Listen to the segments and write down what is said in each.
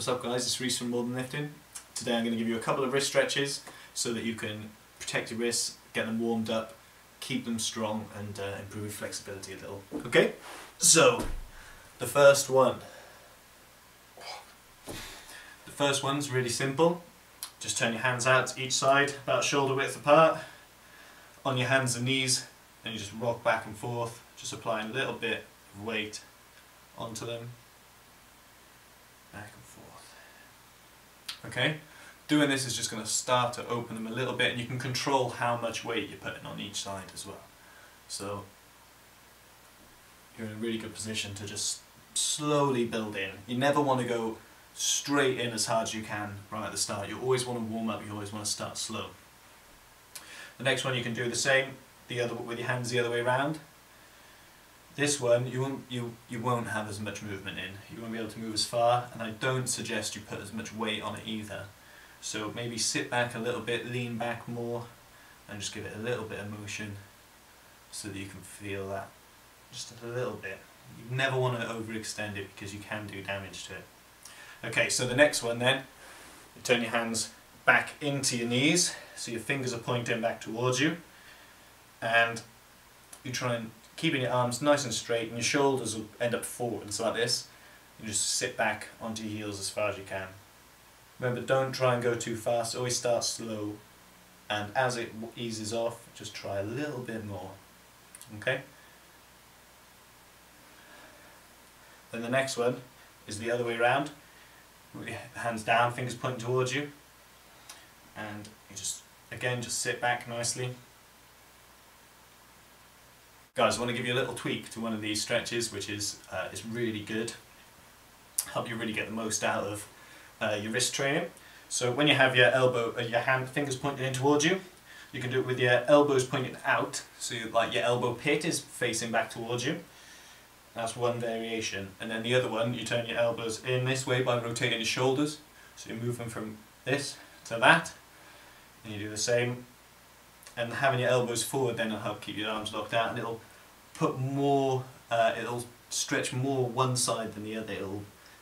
What's up guys, it's Reese from More Than Lifting. Today I'm going to give you a couple of wrist stretches so that you can protect your wrists, get them warmed up, keep them strong and improve your flexibility a little. Okay, so the first one's really simple. Just turn your hands out to each side, about shoulder width apart, on your hands and knees, and you just rock back and forth, just applying a little bit of weight onto them. Back and forth. Okay, doing this is just going to start to open them a little bit, and you can control how much weight you're putting on each side as well. So you're in a really good position to just slowly build in. You never want to go straight in as hard as you can right at the start. You always want to warm up, you always want to start slow. The next one you can do the same, with your hands the other way around. This one you won't have as much movement in. You won't be able to move as far, and I don't suggest you put as much weight on it either. So maybe sit back a little bit, lean back more, and just give it a little bit of motion so that you can feel that just a little bit. You never want to overextend it because you can do damage to it. Okay, so the next one then, you turn your hands back into your knees, so your fingers are pointing back towards you, and you try and keeping your arms nice and straight, and your shoulders will end up forwards like this. You just sit back onto your heels as far as you can. Remember, don't try and go too fast, always start slow, and as it eases off, just try a little bit more. Okay? Then the next one is the other way around. With your hands down, fingers pointing towards you, and you just sit back nicely. Guys, I want to give you a little tweak to one of these stretches, which is really good. Help you really get the most out of your wrist training. So when you have your fingers pointing in towards you, you can do it with your elbows pointing out. So like your elbow pit is facing back towards you. That's one variation. And then the other one, you turn your elbows in this way by rotating your shoulders. So you move them from this to that, and you do the same. And having your elbows forward then will help keep your arms locked out, and it'll put more, it'll stretch more one side than the other.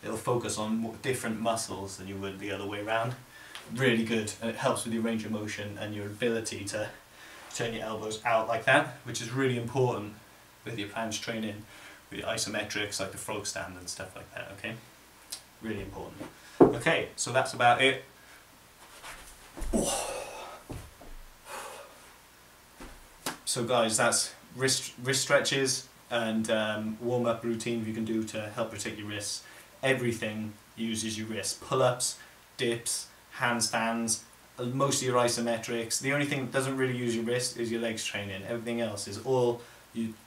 It'll focus on different muscles than you would the other way around. Really good, and it helps with your range of motion and your ability to turn your elbows out like that, which is really important with your planche training, with your isometrics like the frog stand and stuff like that. Okay, really important. Okay, so that's about it. So guys, that's wrist stretches and warm-up routine you can do to help protect your wrists. Everything uses your wrists. Pull-ups, dips, handstands, most of your isometrics. The only thing that doesn't really use your wrist is your legs training. Everything else is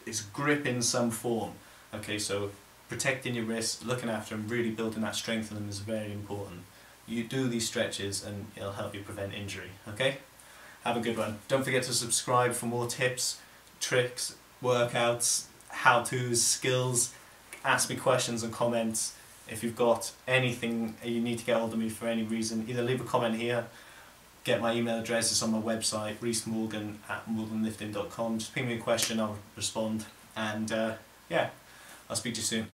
is grip in some form. Okay, so protecting your wrists, looking after them, really building that strength in them is very important. You do these stretches and it'll help you prevent injury. Okay? Have a good one. Don't forget to subscribe for more tips, tricks, workouts, how-tos, skills. Ask me questions and comments. If you've got anything you need to get hold of me for any reason, either leave a comment here, get my email address, it's on my website, reesmorgan@morethanlifting.com. Just ping me a question, I'll respond. And yeah, I'll speak to you soon.